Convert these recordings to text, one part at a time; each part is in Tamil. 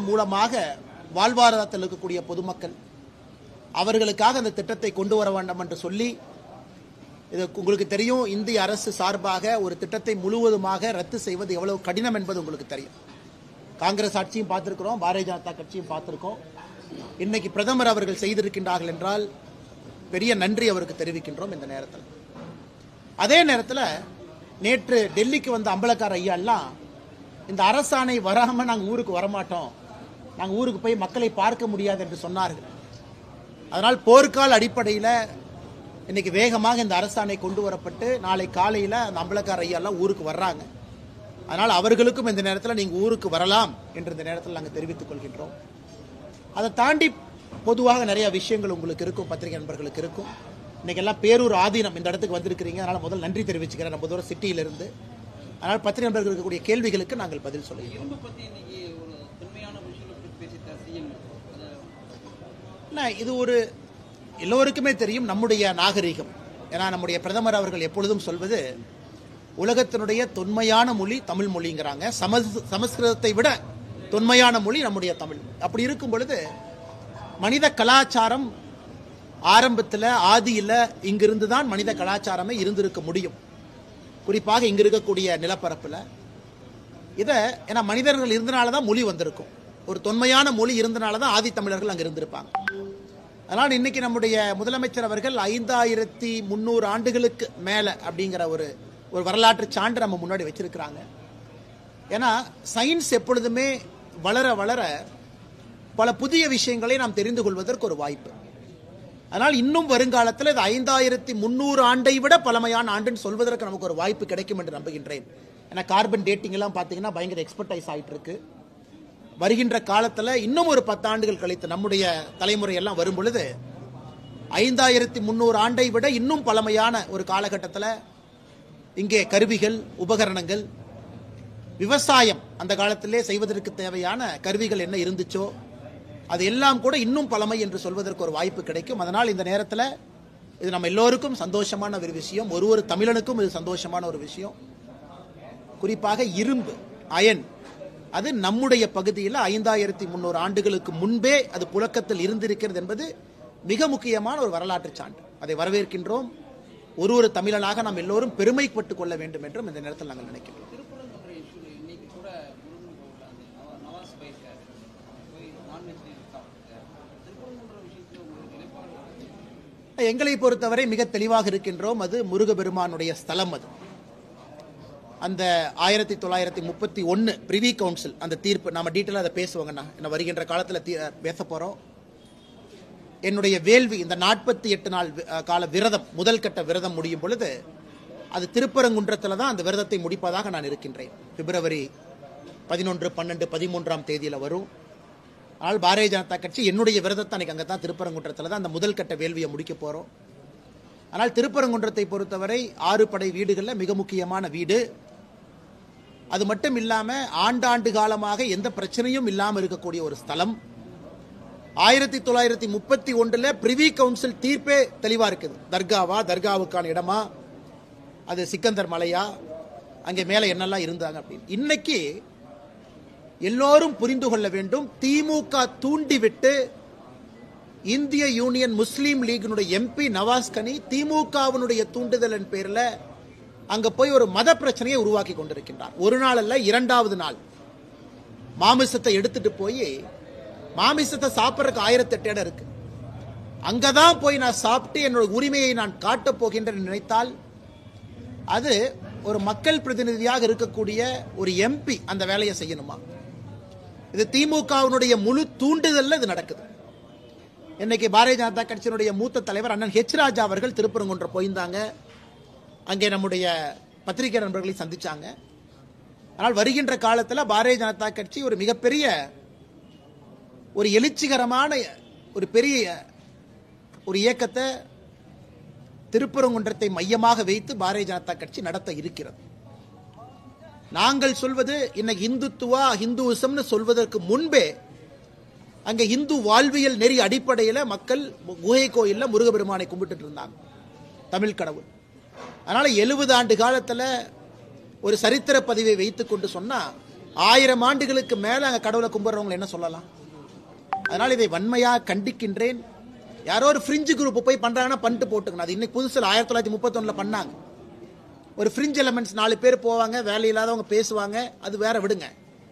மூலமாக வாழ்வாதாரத்தில் இருக்கக்கூடிய பொதுமக்கள் அவர்களுக்காக அந்த திட்டத்தை கொண்டு வர வேண்டும் என்று சொல்லி, இது உங்களுக்கு தெரியும், இந்திய அரசு சார்பாக ஒரு திட்டத்தை முழுவதுமாக ரத்து செய்வது எவ்வளவு கடினம் என்பது உங்களுக்கு தெரியும். காங்கிரஸ் ஆட்சியும் பார்த்திருக்கிறோம், பாரதிய ஜனதா கட்சியும் பார்த்திருக்கோம். இன்னைக்கு பிரதமர் அவர்கள் செய்திருக்கின்றார்கள் என்றால் பெரிய நன்றி அவருக்கு தெரிவிக்கின்றோம். இந்த நேரத்தில் அதே நேரத்தில் நேற்று டெல்லிக்கு வந்த அம்பலக்கார ஐயா எல்லாம் இந்த அரசாணை வராம நாங்கள் ஊருக்கு வரமாட்டோம், நாங்கள் ஊருக்கு போய் மக்களை பார்க்க முடியாது என்று சொன்னார்கள். அதனால் போர்க்கால அடிப்படையில் இன்னைக்கு வேகமாக இந்த அரசாணை கொண்டு வரப்பட்டு நாளை காலையில் அந்த அம்பலக்கார ஐயா எல்லாம் ஊருக்கு வர்றாங்க. அதனால் அவர்களுக்கும் இந்த நேரத்தில் நீங்கள் ஊருக்கு வரலாம் என்று இந்த நேரத்தில் நாங்கள் தெரிவித்துக் கொள்கின்றோம். அதை தாண்டி பொதுவாக நிறைய விஷயங்கள் உங்களுக்கு இருக்கும், பத்திரிகை நண்பர்களுக்கு இருக்கும். இன்னைக்கு எல்லாம் பேரூர் ஆதீனம் இந்த இடத்துக்கு வந்திருக்கிறீங்க, அதனால் முதல் நன்றி தெரிவிச்சுக்கிறேன் நம்ம தூரம் சிட்டியிலிருந்து. அதனால் பத்திரிகை நண்பர்கள் இருக்கக்கூடிய கேள்விகளுக்கு நாங்கள் பதில் சொல்லுகிறோம். இது ஒரு எல்லோருக்குமே தெரியும் நம்முடைய நாகரிகம். ஏன்னா நம்முடைய பிரதமர் அவர்கள் எப்பொழுதும் சொல்வது உலகத்தினுடைய தொன்மையான மொழி தமிழ் மொழிங்கிறாங்க. சமஸ்கிருதத்தை விட தொன்மையான மொழி நம்முடைய தமிழ். அப்படி இருக்கும் பொழுது மனித கலாச்சாரம் ஆரம்பத்தில் ஆதியில் இங்கிருந்து தான் மனித கலாச்சாரமே இருந்திருக்க முடியும். குறிப்பாக இங்கு இருக்கக்கூடிய நிலப்பரப்பில் இதை ஏன்னா மனிதர்கள் இருந்தனால தான் மொழி வந்திருக்கும். ஒரு தொன்மையான மொழி இருந்தனால தான் ஆதி தமிழர்கள் அங்கே இருந்திருப்பாங்க. அதனால் இன்னைக்கு நம்முடைய முதலமைச்சர் அவர்கள் 5300 ஆண்டுகளுக்கு மேலே அப்படிங்கிற ஒரு வரலாற்று சான்று நம்ம முன்னாடி வச்சிருக்கிறாங்க. ஏன்னா சயின்ஸ் எப்பொழுதுமே வளர வளர பல புதிய விஷயங்களை நாம் தெரிந்து கொள்வதற்கு ஒரு வாய்ப்பு. அதனால் இன்னும் வருங்காலத்தில் இது 5300 ஆண்டை விட பழமையான ஆண்டுன்னு சொல்வதற்கு நமக்கு ஒரு வாய்ப்பு கிடைக்கும் என்று நம்புகின்றேன். ஏன்னா கார்பன் டேட்டிங் எல்லாம் பார்த்தீங்கன்னா பயங்கர எக்ஸ்பர்டைஸ் ஆகிட்டு இருக்கு. வருகின்ற காலத்தில் இன்னும் ஒரு 10 ஆண்டுகள் கழித்து நம்முடைய தலைமுறை எல்லாம் வரும் பொழுது 5300 ஆண்டை விட இன்னும் பழமையான ஒரு காலகட்டத்தில் இங்கே கருவிகள், உபகரணங்கள், விவசாயம் அந்த காலத்திலே செய்வதற்கு தேவையான கருவிகள் என்ன இருந்துச்சோ அது எல்லாம் கூட இன்னும் பழமை என்று சொல்வதற்கு ஒரு வாய்ப்பு கிடைக்கும். அதனால் இந்த நேரத்தில் இது நம்ம எல்லோருக்கும் சந்தோஷமான ஒரு விஷயம், ஒரு தமிழனுக்கும் இது சந்தோஷமான ஒரு விஷயம். குறிப்பாக இரும்பு, அயன், அது நம்முடைய பகுதியில் 5300 ஆண்டுகளுக்கு முன்பே அது புழக்கத்தில் இருந்திருக்கிறது என்பது மிக முக்கியமான ஒரு வரலாற்று சான்று. அதை வரவேற்கின்றோம். ஒரு தமிழனாக நாம் எல்லோரும் பெருமைப்பட்டுக் கொள்ள வேண்டும் என்றும் இந்த நேரத்தில் நாங்கள் நினைக்கிறோம். எங்களை பொறுத்தவரை மிக தெளிவாக இருக்கின்றோம். அது முருகபெருமானுடைய ஸ்தலம். அது அந்த 1931 பிரிவி கவுன்சில் அந்த தீர்ப்பு நாம டீட்டெயிலாக அதை பேசுவாங்கண்ணா. என்ன வருகின்ற காலத்தில் பேச போறோம். என்னுடைய வேள்வி இந்த 48 நாள் கால விரதம், முதல் கட்ட விரதம் முடியும் பொழுது அது திருப்பரங்குன்றத்தில் தான் அந்த விரதத்தை முடிப்பதாக நான் இருக்கின்றேன். பிப்ரவரி 11, 12, 13ஆம் தேதியில் வரும். ஆனால் பாரதிய ஜனதா கட்சி என்னுடைய விரதத்தை அன்னைக்கு அங்கே தான் திருப்பரங்குன்றத்தில் தான் அந்த முதல் கட்ட வேள்வியை முடிக்க போறோம். ஆனால் திருப்பரங்குன்றத்தை பொறுத்தவரை 6 படை வீடுகளில் மிக முக்கியமான வீடு. அது மட்டும் இல்லாம ஆண்டாண்டு காலமாக எந்த பிரச்சனையும் இல்லாமல் இருக்கக்கூடிய ஒரு ஸ்தலம். 1931 பிரிவி கவுன்சில் தீர்ப்பே தெளிவா இருக்குது. தர்காவா, தர்காவுக்கான இடமா, அது சிக்கந்தர் மலையா, அங்கே மேல என்னெல்லாம் இருந்தாங்க அப்படின்னு. இன்னைக்கு எல்லோரும் புரிந்து கொள்ள வேண்டும், திமுக தூண்டிவிட்டு இந்திய யூனியன் முஸ்லீம் லீகினுடைய எம்பி நவாஸ் கனி திமுகவினுடைய தூண்டுதலின் பேரில் அங்க போய் ஒரு மத பிரச்சனையை உருவாக்கி கொண்டிருக்கின்றார். ஒரு நாள் அல்ல, 2வது நாள் மாமிசத்தை எடுத்துட்டு போய் மாமிசத்தை சாப்பிட்றதுக்கு 1008 இடம் இருக்கு. அங்கதான் போய் நான் சாப்பிட்டு என்னோட உரிமையை நான் காட்டப் போகின்றேன் நினைத்தால் அது ஒரு மக்கள் பிரதிநிதியாக இருக்கக்கூடிய ஒரு எம்பி அந்த வேலையை செய்யணுமா? இது திமுகவினுடைய முழு தூண்டுதல்ல இது நடக்குது. இன்னைக்கு பாரதிய ஜனதா கட்சியினுடைய மூத்த தலைவர் அண்ணன் ஹெச் ராஜா அவர்கள் திருப்பரங்குன்றம் போயிருந்தாங்க. அங்கே நம்முடைய பத்திரிகை நண்பர்களை சந்திச்சாங்க. ஆனால் வருகின்ற காலத்தில் பாரதிய ஜனதா கட்சி ஒரு மிகப்பெரிய ஒரு எழுச்சிகரமான ஒரு பெரிய ஒரு இயக்கத்தை திருப்பரங்குன்றத்தை மையமாக வைத்து பாரதிய ஜனதா கட்சி நடத்த இருக்கிறது. நாங்கள் சொல்வது இன்னைக்கு இந்துத்துவா, ஹிந்துவிசம்னு சொல்வதற்கு முன்பே அங்கே இந்து வாழ்வியல் நெறி அடிப்படையில் மக்கள் குகை கோயில்ல முருகபெருமானை கும்பிட்டு இருந்தாங்க, தமிழ் கடவுள். அதனால 70 ஆண்டு காலத்தில் ஒரு சரித்திர பதிவை வைத்துக் கொண்டு சொன்னா 1000 ஆண்டுகளுக்கு மேல அங்க கடவுளை கும்பிடுறவங்க என்ன சொல்லலாம்? அதனால இதை வன்மையா கண்டிக்கின்றேன். யாரோ ஒரு ஃப்ரிஞ்சு குரூப் போய் பண்றாங்கன்னா பண்ணிட்டு போட்டுக்கணும். அது இன்னைக்கு புதுசில் 1931 பண்ணாங்க. ஒரு ஃப்ரிஞ்ச் எலமெண்ட்ஸ் 4 பேர் போவாங்க, வேலை இல்லாதவங்க பேசுவாங்க, அது வேற விடுங்க.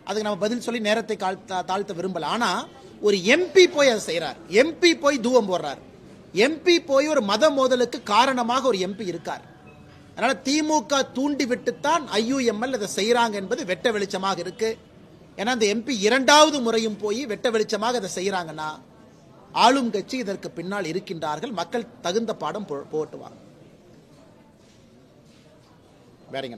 அதுக்கு நம்ம பதில் சொல்லி நேரத்தை தாழ்த்த விரும்பல. ஆனா ஒரு எம்பி போய் அதை செய்யறார், எம்பி போய் தூவம் போடுறார், எம்பி போய் ஒரு மத மோதலுக்கு காரணமாக ஒரு எம்பி இருக்கார். அதனால திமுக தூண்டி விட்டுத்தான் IUML இதை செய்யறாங்க என்பது வெட்ட வெளிச்சமாக இருக்கு. ஏன்னா அந்த எம்பி 2வது முறையும் போய் வெட்ட வெளிச்சமாக இதை செய்யறாங்கன்னா ஆளும் கட்சி இதற்கு பின்னால் இருக்கின்றார்கள். மக்கள் தகுந்த பாடம் போட்டுவாங்க. வேறங்க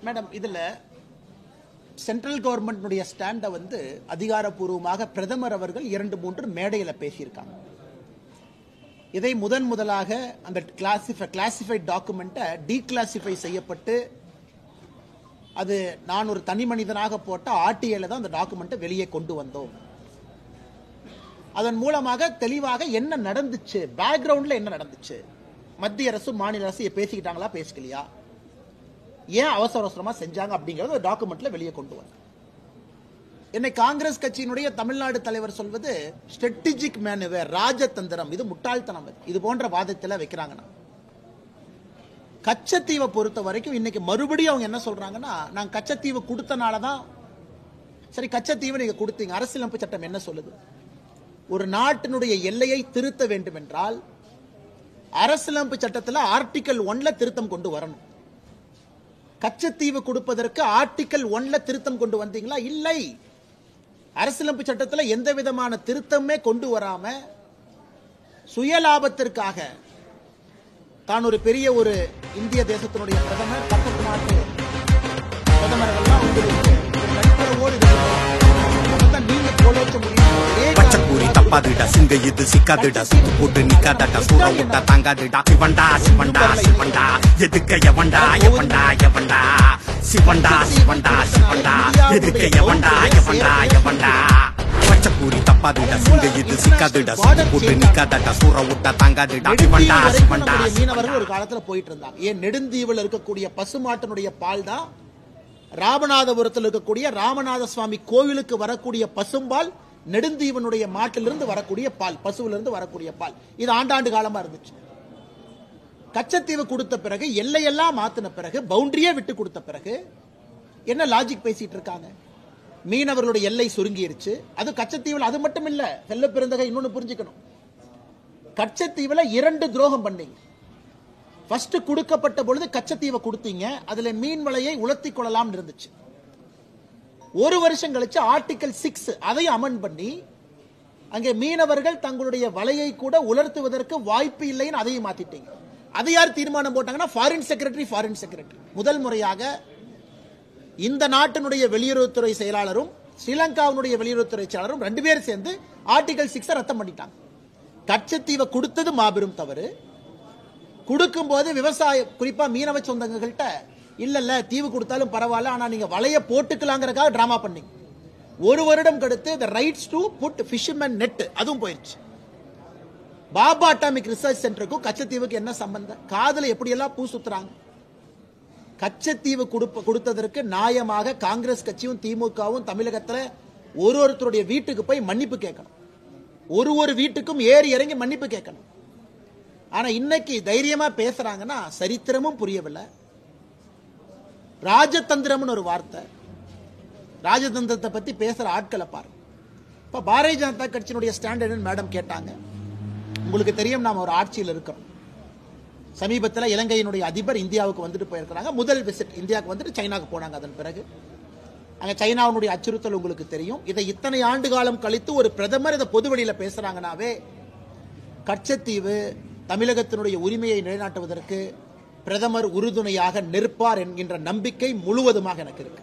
மேடம், இதுல சென்ட்ரல் கவர்மெண்ட் ஸ்டாண்ட வந்து அதிகாரப்பூர்வமாக பிரதமர் அவர்கள் 2-3 மேடையில் பேசியிருக்காங்க. இதை முதலாக அந்த கிளாசிஃபைட் டாக்குமெண்ட்டை டீகிளாசிஃபை செய்யப்பட்டு அது நான் ஒரு தனி மனிதனாக போட்ட RTIல தான் அந்த டாக்குமெண்ட்டை வெளியே கொண்டு வந்தோம். அதன் மூலமாக தெளிவாக என்ன நடந்துச்சு, பேக்ரவுண்ட்ல என்ன நடந்துச்சு, மத்திய அரசு மாநில அரசு பேசிக்கிட்டாங்களா பேசிக்கலையா, ஏன் அவசரமா செஞ்சாங்க அப்படிங்கறது ஒரு டாக்குமெண்ட்ல வெளியே கொண்டு வந்தாங்க. என்னை காங்கிரஸ் கட்சியினுடைய தமிழ்நாடு தலைவர் சொல்வது ஸ்ட்ராட்டஜிக் மேனுவர், ராஜதந்திரம், இது முட்டாள்தனம். இது போன்ற வாதத்தில் வைக்கிறாங்கன்னா கச்சத்தீவை பொறுத்த வரைக்கும் இன்னைக்கு மறுபடியும் அவங்க என்ன சொல்றாங்கன்னா, நாங்க கச்சத்தீவு கொடுத்தனாலதான். சரி, கச்சத்தீவு நீங்க கொடுத்தீங்க, அரசியலமைப்பு சட்டம் என்ன சொல்லுது? ஒரு நாட்டினுடைய எல்லையை திருத்த வேண்டும் என்றால் அரசியலமைப்பு சட்டத்தில் ஆர்டிகல் 1ல திருத்தம் கொண்டு வரணும். கச்சத்தீவு கொடுப்பதற்கு ஆர்டிகல் 1ல திருத்தம் கொண்டு வந்தீங்களா? இல்லை. அரசியலமைப்பு சட்டத்தில் எந்த விதமான திருத்தமே கொண்டு வராம சுயலாபத்திற்காக தான் ஒரு பெரிய ஒரு இந்திய தேசத்தினுடைய பிரதமர், பக்கத்து நாட்டு பிரதமர்கள்லாம் உங்களுக்கு நட்புறவோடு நீங்க கோலோச்ச முடியும். பச்சைக்கூரி தப்பாதுடா, சிங்க இது சிக்காதுடா, சுத்து போட்டு நிக்காதடா, சூற விட்டா தாங்காதுடா. சிவண்டா சிவண்டா சிவண்டா, எதுக்க எவண்டா எவண்டா எவண்டா, சிவண்டா சிவண்டா சிவண்டா, எதுக்க எவண்டா எவண்டா எவண்டா. பச்சைக்கூரி தப்பாதுடா, சிங்க இது சிக்காதுடா, சுத்து போட்டு நிக்காதடா, சூற விட்டா தாங்காதுடா. சிவண்டா சிவண்டா. மீனவர்கள் ஒரு காலத்துல போயிட்டு இருந்தாங்க. ஏன் நெடுந்தீவில் இருக்கக்கூடிய பசுமாட்டினுடைய பால் தான் ராமநாதபுரத்தில் இருக்கக்கூடிய ராமநாத சுவாமி கோவிலுக்கு வரக்கூடிய பசும்பால் நெடுந்தீவனுடைய மாட்டிலிருந்து வரக்கூடிய பால், பசுவிலிருந்து வரக்கூடிய பால். இது ஆண்டாண்டு காலமா இருந்துச்சு. கச்சத்தீவு கொடுத்த பிறகு, எல்லையெல்லாம் மாத்தின பிறகு, பவுண்டரியே விட்டு கொடுத்த பிறகு என்ன லாஜிக் பேசிட்டு இருக்காங்க? மீனவர்களுடைய எல்லை சுருங்கிருச்சு. அது கச்சத்தீவில். அது மட்டும் இல்ல, செல்ல பிறந்தகை இன்னொன்னு புரிஞ்சுக்கணும். கச்சத்தீவில் 2 துரோகம் பண்ணீங்க. ஃபர்ஸ்ட் கொடுக்கப்பட்ட பொழுது கச்சத்தீவை கொடுத்தீங்க, அதுல மீன் வலையை உலர்த்தி கொள்ளலாம் இருந்துச்சு. ஒரு வருஷம் கழிச்சு ஆர்டிகல் 6 அதை அமெண்ட் பண்ணி அங்கே மீனவர்கள் தங்களுடைய வலையை கூட உலர்த்துவதற்கு வாய்ப்பு இல்லைன்னு அதையும் மாத்திட்டீங்க. அதை யார் தீர்மானம் போட்டாங்கன்னா ஃபாரின் செக்ரட்டரி. முதல் முறையாக இந்த நாட்டினுடைய வெளியுறவுத்துறை செயலாளரும் ஸ்ரீலங்காவுடைய வெளியுறவுத்துறை செயலாளரும் 2 பேரும் சேர்ந்து ஆர்டிகல் 6 ரத்தம் பண்ணிட்டாங்க. கச்சத்தீவை கொடுத்தது மாபெரும் தவறு. கொடுக்கும் போது விவசாய, குறிப்பா மீனவ சொந்தங்கள்கிட்ட இல்ல தீவு கொடுத்தாலும் பரவாயில்ல, ஆனா நீங்க வலைய போட்டுக்கலாங்கிறதுக்காக டிராமா பண்ணீங்க. ஒரு வருடம் கழித்து the rights to put fisherman net அதுவும் போயிருச்சு. பாபா அட்டாமிக் ரிசர்ச் சென்டருக்கும் கச்சத்தீவுக்கு என்ன சம்பந்தம்? காதல எப்படி எல்லாம் பூ சுத்துறாங்க. கச்சத்தீவு கொடுத்ததற்கு நியாயமாக காங்கிரஸ் கட்சியும் திமுகவும் தமிழகத்துல ஒருத்தருடைய வீட்டுக்கு போய் மன்னிப்பு கேட்கணும். ஒரு வீட்டுக்கும் ஏறி இறங்கி மன்னிப்பு கேட்கணும். ஆனா இன்னைக்கு தைரியமா பேசுறாங்கன்னா சரித்திரமும் புரியவில்லை. ராஜதந்திரம்னு ஒரு வார்த்தை, ராஜதந்திரத்தை பத்தி பேசுற ஆட்களை பாரு. இப்ப பாரதிய ஜனதா கட்சியினுடைய ஸ்டாண்டர்ட் மேடம் கேட்டாங்க. உங்களுக்கு தெரியும், நாம ஒரு ஆட்சியில் இருக்கிறோம். சமீபத்தில் இலங்கையினுடைய அதிபர் இந்தியாவுக்கு வந்துட்டு போயிருக்கிறாங்க. முதல் விசிட் இந்தியாவுக்கு வந்துட்டு சைனாக்கு போனாங்க. அதன் பிறகு அங்க சைனாவுடைய அச்சுறுத்தல் உங்களுக்கு தெரியும். இதை இத்தனை ஆண்டு காலம் கழித்து ஒரு பிரதமர் இதை பொதுவெளியில பேசுறாங்கன்னாவே கச்சத்தீவு தமிழகத்தினுடைய உரிமையை நிலைநாட்டுவதற்கு பிரதமர் உறுதுணையாக நிற்பார் என்கின்ற நம்பிக்கை முழுவதுமாக எனக்கு இருக்கு.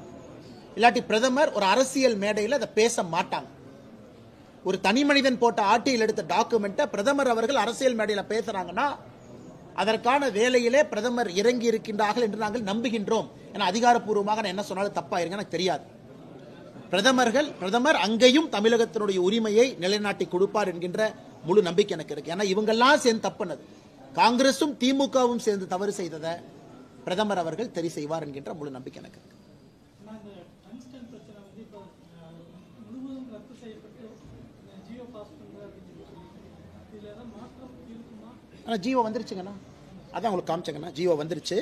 இல்லாட்டி பிரதமர் ஒரு அரசியல் மேடையில் அதை பேச மாட்டாங்க. ஒரு தனி மனிதன் போட்ட ஆட்சியில் எடுத்த டாக்குமெண்ட்டை பிரதமர் அவர்கள் அரசியல் மேடையில் பேசுறாங்கன்னா அதற்கான வேலையிலே பிரதமர் இறங்கி இருக்கின்றார்கள் என்று நாங்கள் நம்புகின்றோம். ஏன்னா அதிகாரப்பூர்வமாக நான் என்ன சொன்னாலும் தப்பாயிருங்க எனக்கு தெரியாது. பிரதமர் அங்கேயும் தமிழகத்தினுடைய உரிமையை நிலைநாட்டி கொடுப்பார் என்கின்ற முழு நம்பிக்கை எனக்கு இருக்கு. ஏன்னா இவங்கெல்லாம் சேர்ந்து தப்புனது, காங்கிரசும் திமுகவும் சேர்ந்து தவறு செய்ததை பிரதமர் அவர்கள் சரி செய்வார் என்கின்ற முழு நம்பிக்கை எனக்கு இருக்கு. ஜியோ வந்துருச்சுங்கண்ணா, அதான் உங்களுக்கு காமிச்சங்கண்ணா, ஜியோ வந்துருச்சு.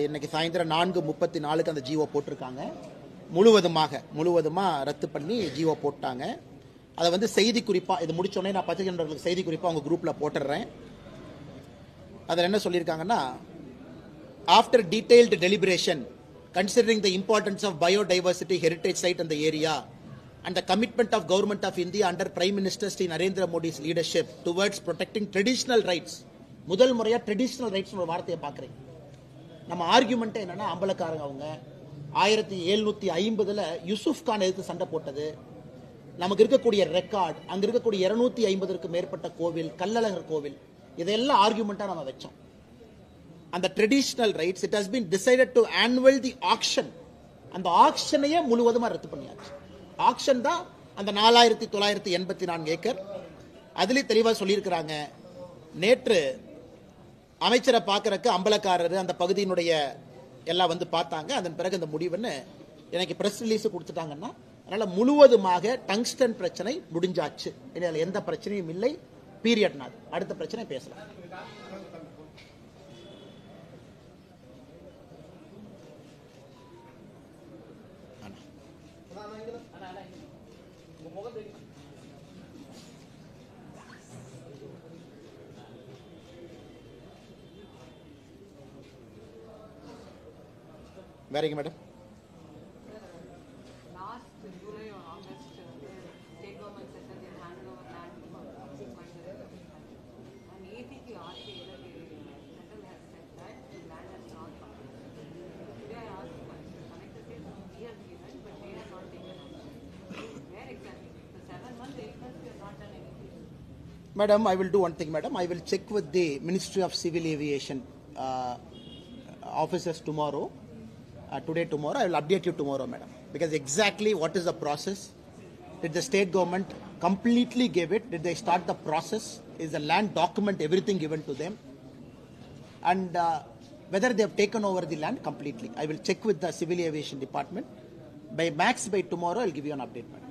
இன்னைக்கு சாயந்தரம் 4:34 அந்த ஜியோ போட்டிருக்காங்க. முழுவதுமாக ரத்து பண்ணி ஜியோ போட்டாங்க. அதை வந்து செய்தி குறிப்பாக இது முடிச்சோடனே நான் பத்திரிகை நண்பர்களுக்கு செய்தி குறிப்பாக உங்கள் குரூப்பில் போட்டுடுறேன். அதில் என்ன சொல்லியிருக்காங்கன்னா, after detailed deliberation considering the importance of biodiversity heritage site in the area and the commitment of government of India under Prime Minister Sri Narendra Modi's leadership towards protecting traditional rights. முதல் முறையா ட்ரெடிஷனல் ரைட்ஸ் ஒரு வார்த்தையை பார்க்குறேன். நம்ம ஆர்கியூமெண்ட் என்னன்னா, அம்பலக்காரங்க அவங்க 1750 யூசுப் கான் எதிர்த்து சண்டை போட்டது, நமக்கு இருக்கக்கூடிய ரெக்கார்ட், அங்க இருக்கக்கூடிய 250க்கு மேற்பட்ட கோவில், கள்ளழகர் கோவில், இதெல்லாம் ஆர்கியூமெண்டா நம்ம வச்சோம். அந்த traditional rights it has been decided to annual the action. அந்த ஆக்ஷனையே முழுவதுமா ரத்து பண்ணியாச்சு. ஆக்ஷன் தான் அந்த 4984 ஏக்கர். அதுல தெளிவா சொல்லியிருக்கிறாங்க. நேற்று அமைச்சரை பார்க்கறக்கு அம்பலக்காரர் அந்த பகுதியினுடைய எல்லாம் வந்து பார்த்தாங்க. அதன் பிறகு இந்த முடிவுன்னு எனக்கு பிரஸ் ரிலீஸ் கொடுத்துட்டாங்கன்னா, அதனால முழுவதுமாக டங்ஸ்டன் பிரச்சனை முடிஞ்சாச்சு. இதில் எந்த பிரச்சனையும் இல்லை. பீரியட். அடுத்த பிரச்சனை பேசலாம். வேறங்க madam, Madam, I will do one thing, madam. I will check with the Ministry of Civil Aviation officers tomorrow. Tomorrow. I will update you tomorrow, madam. Because exactly what is the process? Did the state government completely give it? Did they start the process? Is the land document, everything given to them? And whether they have taken over the land completely. I will check with the Civil Aviation Department. By tomorrow, I will give you an update, madam.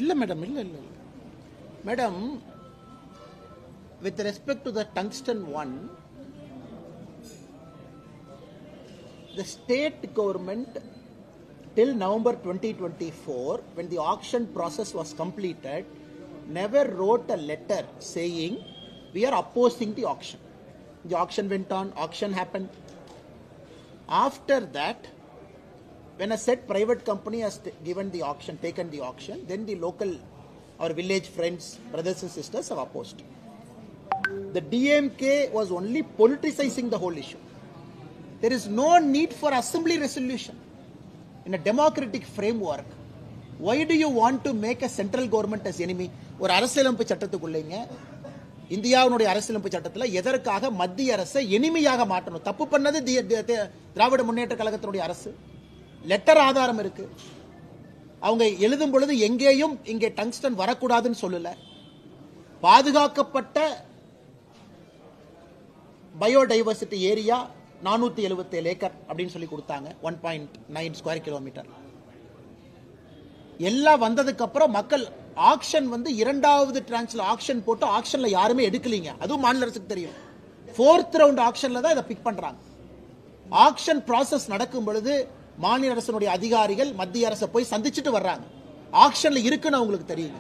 இல்ல மேடம், இல்ல madam, with respect to the tungsten one, the state government till November 2024, when the auction process was completed, never wrote a letter saying we are opposing the auction. The auction went on, auction happened. After that, when a said private company has taken the auction, then the local, our village friends, brothers and sisters have opposed. The DMK was only politicizing the whole issue. There is no need for assembly resolution. In a democratic framework, why do you want to make a central government as enemy? ஒரு அரசியலமைப்பு சட்டத்துக்குள்ளேங்க, இந்தியாவுடைய அரசியலமைப்பு சட்டத்தில் எதற்காக மத்திய அரசை எனிமையாக மாற்றணும்? தப்பு பண்ணது திராவிட முன்னேற்ற கழகத்தினுடைய அரசு. லெட்டர் ஆதாரம் இருக்கு. அவங்க எழுதும் பொழுது எங்கேயும் இங்கே டங்ஸ்டன் வரக்கூடாதுன்னு சொல்லல. பாதுகாக்கப்பட்ட பயோடைவர்சிட்டி ஏரியா 477 ஏக்கர் அப்படின்னு சொல்லி கொடுத்தாங்க. 1.9 ஸ்கொயர் கிலோமீட்டர். எல்லாம் வந்ததுக்கு அப்புறம் மக்கள் ஆக்ஷன் வந்து இரண்டாவது டிரான்ஸ்ல ஆக்ஷன் போட்டு ஆக்ஷன்ல யாருமே எடுக்கலீங்க. அதுவும் மாநில அரசுக்கு தெரியும். 4th ரவுண்ட் ஆக்ஷன்ல தான் இதை பிக் பண்றாங்க. ஆக்ஷன் ப்ராசஸ் நடக்கும் பொழுது மாநில அரசினுடைய அதிகாரிகள் மத்திய அரசை போய் சந்திச்சுட்டு வர்றாங்க. ஆக்ஷன்ல இருக்குன்னு அவங்களுக்கு தெரியும்.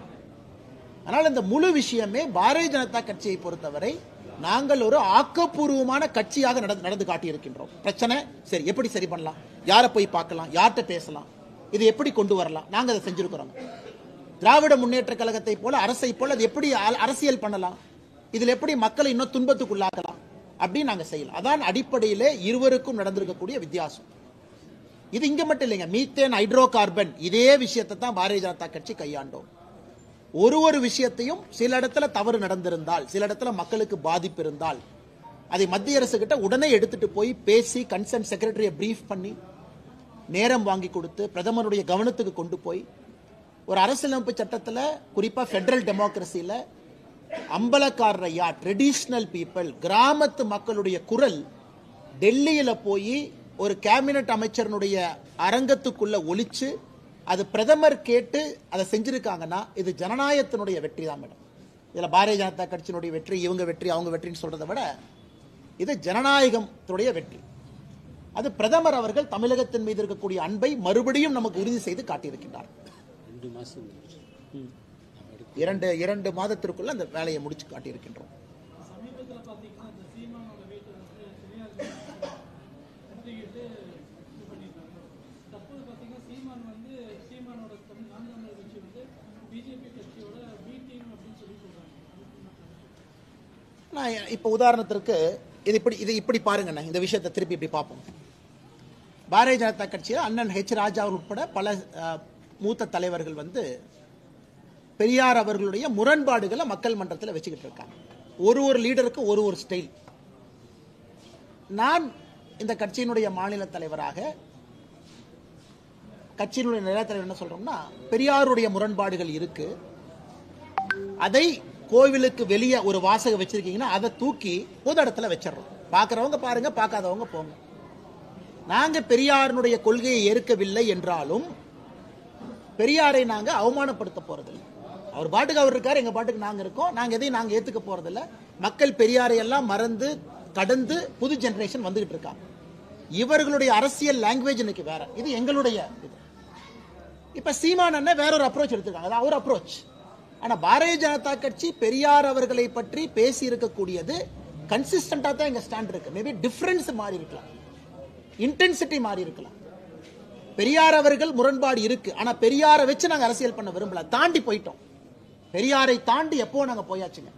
அதனால இந்த முழு விஷயமே பாரதிய ஜனதா கட்சியை பொறுத்தவரை நாங்கள் ஒரு ஆக்கப்பூர்வமான கட்சியாக நடந்து காட்டியிருக்கின்றோம். பிரச்சனை சரி, எப்படி சரி பண்ணலாம், யாரை போய் பார்க்கலாம், யார்கிட்ட பேசலாம், இது எப்படி கொண்டு வரலாம், நாங்கள் அதை செஞ்சிருக்கிறோம். திராவிட முன்னேற்ற கழகத்தை போல அரசை போல அது எப்படி அரசியல் பண்ணலாம், இதில் எப்படி மக்களை இன்னும் துன்பத்துக்குள்ளாக்கலாம் அப்படின்னு நாங்கள் செய்யலாம். அதான் அடிப்படையிலே இருவருக்கும் நடந்திருக்கக்கூடிய வித்தியாசம். இது இங்க மட்டும் இல்லைங்க, மீத்தேன், ஹைட்ரோ கார்பன், இதே விஷயத்தை தான் பாரதிய ஜனதா கட்சி கையாண்டோம். ஒரு விஷயத்தையும் சில இடத்துல தவறு நடந்திருந்தால், சில இடத்துல மக்களுக்கு பாதிப்பு இருந்தால், அதை மத்திய அரசு கிட்ட உடனே எடுத்துட்டு போய் பேசி கன்சர்ன் செக்ரட்டரியை பிரீஃப் பண்ணி நேரம் வாங்கி கொடுத்து பிரதமருடைய கவனத்துக்கு கொண்டு போய் ஒரு அரசியலமைப்பு சட்டத்தில், குறிப்பா பெடரல் டெமோக்ரஸியில் அம்பலக்காரர் ஐயா, ட்ரெடிஷனல் பீப்புள், கிராமத்து மக்களுடைய குரல் டெல்லியில போய் ஒரு கேபினட் அமைச்சரனுடைய அரங்கத்துக்குள்ள ஒலிச்சு அது பிரதமர் கேட்டு அதை செஞ்சிருக்காங்கன்னா இது ஜனநாயகத்தினுடைய வெற்றி தான் மேடம். இதுல பாரதிய ஜனதா கட்சியினுடைய வெற்றி, இவங்க வெற்றி, அவங்க வெற்றின்னு சொல்றதை விட இது ஜனநாயகத்தினுடைய வெற்றி. அது பிரதமர் அவர்கள் தமிழகத்தின் மீது இருக்கக்கூடிய அன்பை மறுபடியும் நமக்கு உறுதி செய்து காட்டியிருக்கின்றார். 2 மாதத்திற்குள்ள அந்த வேலையை முடிச்சு காட்டியிருக்கின்றோம். இப்ப உதாரணத்திற்கு இது இப்படி பாருங்க, இந்த விஷயத்தை திருப்பி இப்படி பார்ப்போம். பாரதிய ஜனதா கட்சியில் அண்ணன் ஹெச் ராஜா உட்பட பல மூத்த தலைவர்கள் வந்து பெரியார் அவர்களுடைய முரண்பாடுகளை மக்கள் மன்றத்தில் வச்சுக்கிட்டு இருக்காங்க. ஒரு லீடருக்கு ஒரு ஸ்டைல். நான் இந்த கட்சியினுடைய மாநில தலைவராக, கட்சியினுடைய நிலைய தலைவர் என்ன சொல்றோம்னா, பெரியாருடைய முரண்பாடுகள் இருக்கு, அதை கோவிலுக்கு வெளியே ஒரு வாசகம் வச்சிருக்கீங்கன்னா அதை தூக்கி பொது இடத்துல வச்சிடறோம். பார்க்கறவங்க பாருங்க, பார்க்காதவங்க போங்க. நாங்க பெரியாருடைய கொள்கையை ஏற்கவில்லை என்றாலும் பெரியாரை நாங்க அவமானப்படுத்த போறதில்லை. அவர் பாட்டுக்கு அவர் இருக்காரு, எங்க பாட்டுக்கு நாங்க இருக்கோம். நாங்க எதையும் நாங்க ஏத்துக்க போறதில்லை. மக்கள் பெரியாரை எல்லாம் மறந்து கடந்து புது ஜெனரேஷன் வந்துகிட்டு இருக்காங்க. இவர்களுடைய அரசியல் லாங்குவேஜ் இன்னைக்கு வேற, இது எங்களுடைய இது. இப்ப சீமான் அண்ணன் வேற ஒரு அப்ரோச் எடுத்திருக்காங்க, அது அவர் அப்ரோச். ஆனா பாரதிய ஜனதா கட்சி பெரியார் அவர்களை பற்றி பேசி இருக்கக்கூடியது கன்சிஸ்டன்டா தான் எங்க ஸ்டாண்ட் இருக்கு. மேபி டிஃபரன்ஸ் மாறி இருக்கலாம், இன்டென்சிட்டி மாறி இருக்கலாம். பெரியார் அவர்கள் முரண்பாடு இருக்கு, ஆனா பெரியாரை வச்சு நாங்க அரசியல் பண்ண விரும்பல, தாண்டி போயிட்டோம். பெரியாரை தாண்டி எப்போ நாங்க போயாச்சுங்க.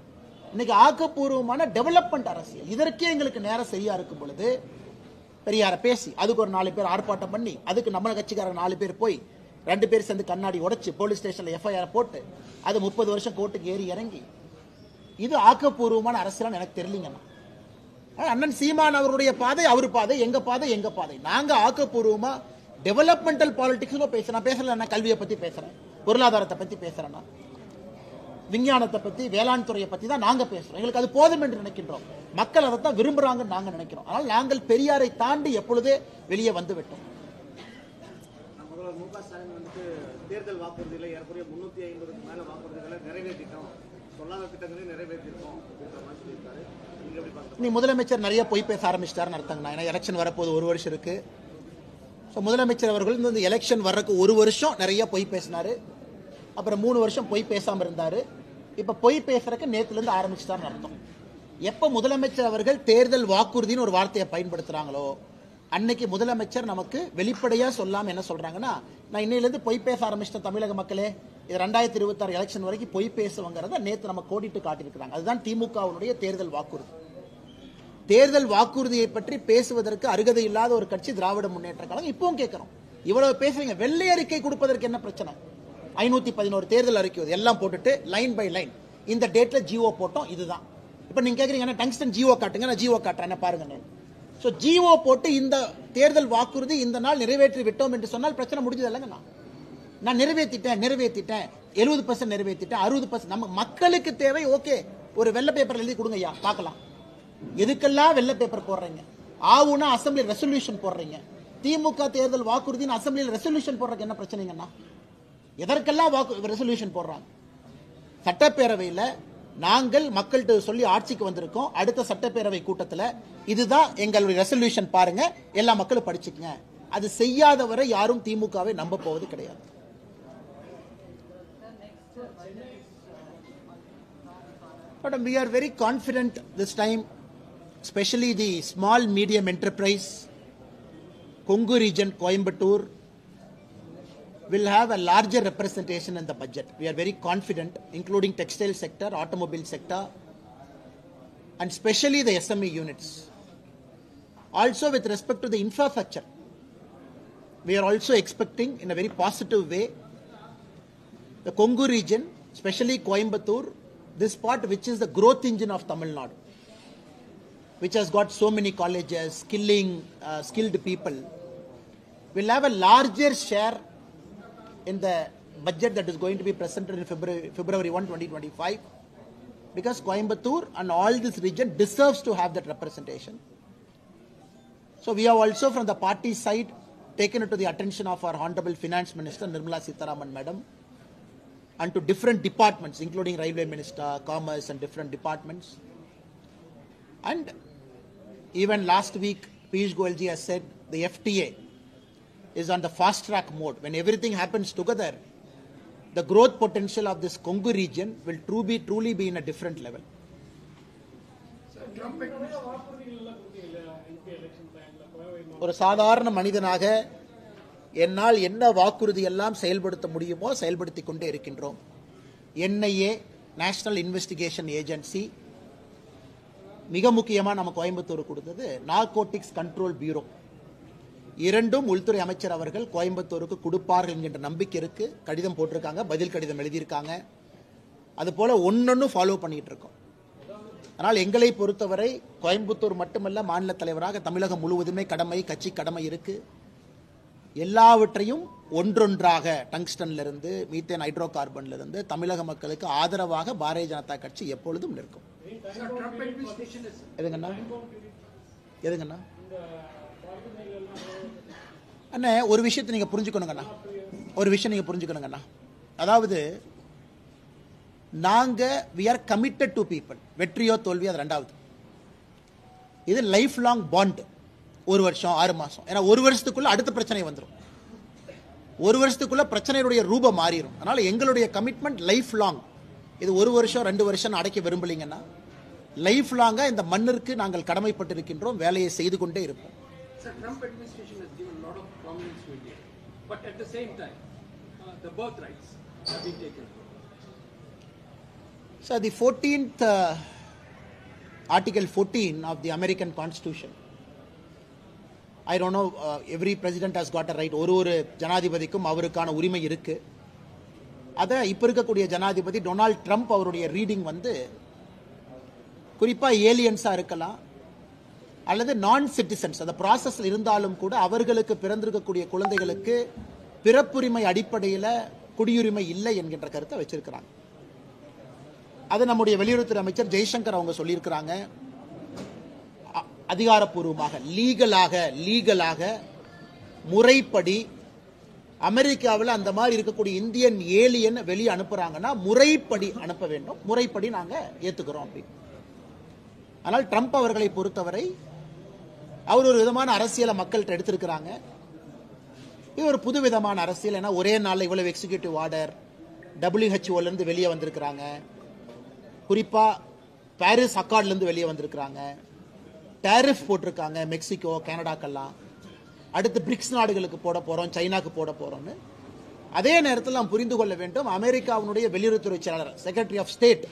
இன்னைக்கு ஆக்கப்பூர்வமான டெவலப்மெண்ட் அரசியல், இதற்கே எங்களுக்கு நேரம் சரியா இருக்கும் பொழுது பெரியாரை பேசி அதுக்கு ஒரு 4 பேர் ஆர்ப்பாட்டம் பண்ணி, அதுக்கு நம்ம கட்சிக்காரங்க 4 பேர் போய் 2 பேர் சேர்ந்து கண்ணாடி உடைச்சு போலீஸ் ஸ்டேஷன்ல எஃப்ஐஆர் போட்டு அது 30 வருஷம் கோர்ட்டுக்கு ஏறி இறங்கி, இது ஆக்கப்பூர்வமான அரசியல் எனக்கு தெரியலங்கண்ணா. அண்ணன் சீமான் அவருடைய பாதை அவர் பாதை, எங்க பாதை எங்க பாதை. நாங்க ஆக்கப்பூர்வமா டெவலப்மெண்டல் பாலிடிக்ஸ்ல பேசுறேன். பேசல, கல்வியை பத்தி பேசுறேன், பொருளாதாரத்தை பத்தி பேசுறேன்னா, விஞ்ஞானத்தை பத்தி, வேளாண் துறையை பத்தி தான் நாங்க பேசுறோம். எங்களுக்கு அது போதும் என்று நினைக்கின்றோம். மக்கள் அதை தான் விரும்புறாங்கன்னு நாங்க நினைக்கிறோம். ஆனால் நாங்கள் பெரியாரை தாண்டி எப்பொழுதே வெளியே வந்து விட்டோம். தேர்தல் வாக்குறுதியில ஏறக்குறைய 350க்கு மேல வாக்குறுதிகளை நிறைவேற்றிட்டோம், சொல்லாத திட்டங்களை நிறைவேற்றிருக்கோம் அப்படின்ற மாதிரி சொல்லியிருக்காரு. நீங்க எப்படி பாக்குறீங்க? நீ முதலமைச்சர் நிறைய பொய் பேச ஆரம்பிச்சிட்டாருன்னு அர்த்தங்கண்ணா. ஏன்னா எலெக்ஷன் வரப்போது 1 வருஷம் இருக்கு. முதலமைச்சர் அவர்கள் இந்த எலெக்ஷன் வர்றதுக்கு 1 வருஷம் நிறைய பொய் பேசினாரு. அப்புறம் 3 வருஷம் பொய் பேசாம இருந்தாரு. இப்ப பொய் பேசுறதுக்கு நேத்துல இருந்து ஆரம்பிச்சுட்டாருன்னு அர்த்தம். எப்ப முதலமைச்சர் அவர்கள் தேர்தல் வாக்குறுதின்னு ஒரு வார்த்தையை பயன்படுத்துறாங்களோ அன்னைக்கு முதலமைச்சர் நமக்கு வெளிப்படையா சொல்லாம என்ன சொல்றாங்கன்னா, நான் இன்னையிலிருந்து பொய் பேச ஆரம்பிச்சிட்டேன் தமிழக மக்களே, இது 2026 எலெக்ஷன் வரைக்கும் பொய் பேசுவங்கிறத நேத்து நம்ம கோடிட்டு காட்டியிருக்கிறாங்க. அதுதான் திமுகவுடைய தேர்தல் வாக்குறுதி. தேர்தல் வாக்குறுதியை பற்றி பேசுவதற்கு அருகதை இல்லாத ஒரு கட்சி திராவிட முன்னேற்ற கழகம். இப்பவும் கேட்கிறோம், இவ்வளவு பேசுறீங்க, வெள்ளை அறிக்கை கொடுப்பதற்கு என்ன பிரச்சனை? 511 தேர்தல் அறிக்கை எல்லாம் போட்டுட்டு லைன் பை லைன் இந்த டேட்ல ஜிஓ போட்டோம். இதுதான் இப்ப நீங்க கேக்குறீங்க, டங்ஸ்டன் ஜிஓ காட்டுங்க, நான் ஜிஓ காட்டுறேன் பாருங்க. சோ ஜிஓ போட்டு இந்த தேர்தல் வாக்குறுதி இந்த நாள் நிறைவேற்றி விட்டோம் என்று சொன்னால் பிரச்சனை முடிஞ்சது இல்லைங்க. நான் நிறைவேற்றிட்டேன் 70% நிறைவேற்றிட்டேன், 60% நம்ம மக்களுக்கு தேவை. ஓகே, ஒரு வெள்ளை பேப்பர் எழுதி கொடுங்க ஐயா பார்க்கலாம். எதுக்கெல்லாம் வெள்ளை பேப்பர் போடுறீங்க? ஆவுனா அசம்பிளி ரெசல்யூஷன் போடுறீங்க. திமுக தேர்தல் வாக்குறுதின்னு அசம்பிளியில் ரெசல்யூஷன் போடுறதுக்கு என்ன பிரச்சனைங்கண்ணா? எதற்கெல்லாம் ரெசல்யூஷன் போடுறாங்க? சட்டப்பேரவையில் நாங்கள் மக்கள்கிட்ட சொல்லி ஆட்சிக்கு வந்திருக்கோம். அடுத்த சட்டப்பேரவை கூட்டத்தில் இதுதான் எங்களுடைய ரெசல்யூஷன், பாருங்க எல்லா மக்களும் படிச்சுக்கங்க. அது செய்யாதவரை யாரும் திமுகவை நம்ப போவது கிடையாது. But we are very confident this time, especially the small medium enterprise, Kongu region, Coimbatore, will have a larger representation in the budget. We are very confident, including textile sector, automobile sector, and especially the SME units. Also with respect to the infrastructure, we are also expecting in a very positive way the Kongu region, especially Coimbatore, this part which is the growth engine of Tamil Nadu, which has got so many colleges, skilled people, will have a larger share in the budget that is going to be presented in February 1, 2025, because Coimbatore and all this region deserves to have that representation. So we have also from the party side taken it to the attention of our Honorable Finance Minister Nirmala Sitharaman Madam, and to different departments including Railway Minister, Commerce and different departments. And even last week Piyush Goyal ji has said the FTA is on the fast track mode. When everything happens together, the growth potential of this Kongu region will truly be in a different level. ஒரு சாதாரண மனிதனாக என்னால் என்ன வாக்குறுதி எல்லாம் செயல்படுத்த முடியுமோ செயல்படுத்திக் கொண்டே இருக்கின்றோம். NIA, நேஷனல் இன்வெஸ்டிகேஷன் ஏஜென்சி, மிக முக்கியமாக நம்ம கோயம்புத்தூர் கொடுத்தது நார்கோட்டிக்ஸ் கண்ட்ரோல் பியூரோ. இரண்டும் உள்துறை அமைச்சர் அவர்கள் கோயம்புத்தூருக்கு கொடுப்பார்கள் என்கின்ற நம்பிக்கை இருக்கு. கடிதம் போட்டிருக்காங்க, பதில் கடிதம் எழுதியிருக்காங்க. அதுபோல ஒன்னொன்னு ஃபாலோ பண்ணிட்டு இருக்கோம். ஆனால் எங்களை பொறுத்தவரை கோயம்புத்தூர் மட்டுமல்ல, மாநில தலைவராக தமிழகம் முழுவதுமே கட்சி கடமை இருக்கு. எல்லாவற்றையும் ஒன்றொன்றாக டங்ஸ்டன்ல இருந்து மீத்தேன் ஹைட்ரோ கார்பன்ல இருந்து தமிழக மக்களுக்கு ஆதரவாக பாரதிய ஜனதா கட்சி எப்பொழுதும் நிற்கும். எதுங்கண்ணா அண்ணே, ஒரு விஷயத்தை நீங்க புரிஞ்சுக்கணுங்கண்ணா, அதாவது நாங்க we are committed to people. வெற்றியோ தோல்வி அது ரெண்டாவது. இது லைஃப் லாங் பாண்ட். ஒரு வருஷம் 6 மாசம், ஏன்னா ஒரு வருஷத்துக்குள்ள அடுத்த பிரச்சனை வந்துடும். ஒரு வருஷத்துக்குள்ள பிரச்சனையுடைய ரூபம் மாறிடும். அதனால எங்களுடைய கமிட்மெண்ட் லைஃப் லாங். இது ஒரு வருஷம் 2 வருஷம் அடைக்க விரும்பலீங்கன்னா லைஃப் லாங்கா இந்த மண்ணிற்கு நாங்கள் கடமைப்பட்டிருக்கின்றோம், வேலையை செய்து கொண்டே இருப்போம். Sir, Trump administration has given a lot of prominence to India, but at the same time, the birth rights have been taken. So the 14th Article 14 of the American Constitution, I don't know, every president has got a right. ஒரு ஜனாதிபதிக்கும் அவருக்கான உரிமை இருக்கு. அதை இப்ப இருக்கக்கூடிய ஜனாதிபதி டொனால்ட் ட்ரம்ப் அவருடைய ரீடிங் வந்து குறிப்பா ஏலியன்ஸா இருக்கலாம் அல்லது நான் சிட்டிசன்ஸ், அந்த ப்ராசஸ்ல இருந்தாலும் கூட அவர்களுக்கு பிறந்திருக்கக்கூடிய குழந்தைகளுக்கு பிறப்புரிமை அடிப்படையில் குடியுரிமை இல்லை என்கின்ற கருத்தை வச்சிருக்கிறாங்க. அது நம்முடைய வெளியுறவுத்துறை அமைச்சர் ஜெய்சங்கர் அவங்க சொல்லியிருக்கிறாங்க. அதிகாரப்பூர்வமாக லீகலாக முறைப்படி அமெரிக்காவில் அந்த மாதிரி இருக்கக்கூடிய இந்தியன் ஏலியன் வெளியே அனுப்புறாங்கன்னா முறைப்படி அனுப்ப வேண்டும், முறைப்படி நாங்க ஏத்துக்கிறோம் அப்படின்னு. ஆனால் ட்ரம்ப் அவர்களை பொறுத்தவரை அவர் ஒரு விதமான அரசியலை மக்கள்கிட்ட எடுத்திருக்கிறாங்க. இது ஒரு புது விதமான அரசியல். ஏன்னா ஒரே நாளில் இவ்வளவு எக்ஸிகியூட்டிவ் ஆர்டர், WHO இருந்து வெளியே வந்திருக்கிறாங்க, குறிப்பா பாரிஸ் அக்கார்ட்ல இருந்து வெளியே வந்திருக்கிறாங்க, டாரிஃப் போட்டிருக்காங்க மெக்சிகோ கனடாக்கெல்லாம், அடுத்து பிரிக்ஸ் நாடுகளுக்கு போட போறோம், சைனாக்கு போட போறோம்னு. அதே நேரத்தில் நாம் புரிந்து கொள்ள வேண்டும், அமெரிக்காவுடைய வெளியுறவுத்துறை செயலாளர் செக்ரட்டரி ஆஃப் ஸ்டேட்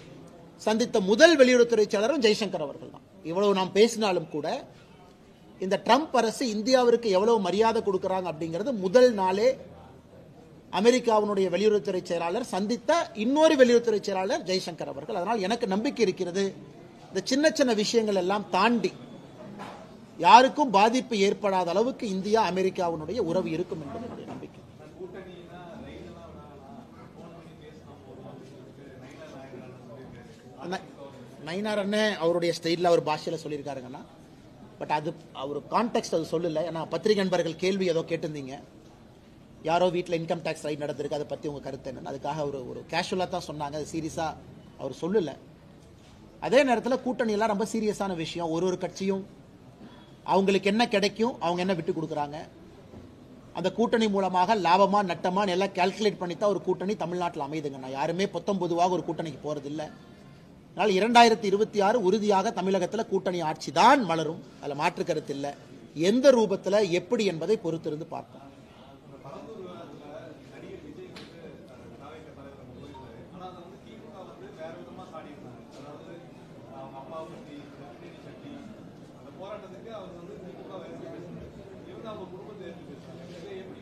சந்தித்த முதல் வெளியுறவுத்துறை செயலாளரும் ஜெய்சங்கர் அவர்கள் தான். இவ்வளவு நாம் பேசினாலும் கூட இந்த ட்ரம்ப் அரசு இந்தியாவிற்கு எவ்வளவு மரியாதை கொடுக்கிறாங்க அப்படிங்கிறது முதல் நாளே அமெரிக்காவுடைய வெளியுறவுத்துறை செயலாளர் சந்தித்த இன்னொரு வெளியுறவுத்துறை செயலாளர் ஜெய்சங்கர் அவர்கள். அதனால் எனக்கு நம்பிக்கை இருக்கிறது, இந்த சின்ன சின்ன விஷயங்கள் எல்லாம் தாண்டி யாருக்கும் பாதிப்பு ஏற்படாத அளவுக்கு இந்தியா அமெரிக்காவுடைய உறவு இருக்கும் என்பது என்னுடைய நம்பிக்கை. நயினார் அண்ணன் அவருடைய ஸ்டைலில் அவர் பாஷையில சொல்லியிருக்காருங்கன்னா, பட் அது அவர் கான்டெக்ட் அது சொல்லல. ஏன்னா பத்திரிகை நண்பர்கள் கேள்வி ஏதோ கேட்டிருந்தீங்க, யாரோ வீட்டில் இன்கம் டேக்ஸ் ரைட் நடந்திருக்கு, அதை பற்றி உங்கள் கருத்து என்னன்னு. அதுக்காக ஒரு கேஷுவலாக தான் சொன்னாங்க, அது சீரியஸாக அவர் சொல்லல. அதே நேரத்தில் கூட்டணியெல்லாம் ரொம்ப சீரியஸான விஷயம். ஒரு கட்சியும் அவங்களுக்கு என்ன கிடைக்கும், அவங்க என்ன விட்டு கொடுக்குறாங்க, அந்த கூட்டணி மூலமாக லாபமா நட்டமா எல்லாம் கால்குலேட் பண்ணி தான் ஒரு கூட்டணி தமிழ்நாட்டில் அமைதுங்கண்ணா. யாருமே பொதுவாக ஒரு கூட்டணிக்கு போறது இல்லை. அதனால் 2026 உறுதியாக தமிழகத்தில் கூட்டணி ஆட்சி தான் மலரும், அதில் மாற்று கருத்து இல்லை. எந்த ரூபத்தில் எப்படி என்பதை பொறுத்திருந்து பார்ப்போம்.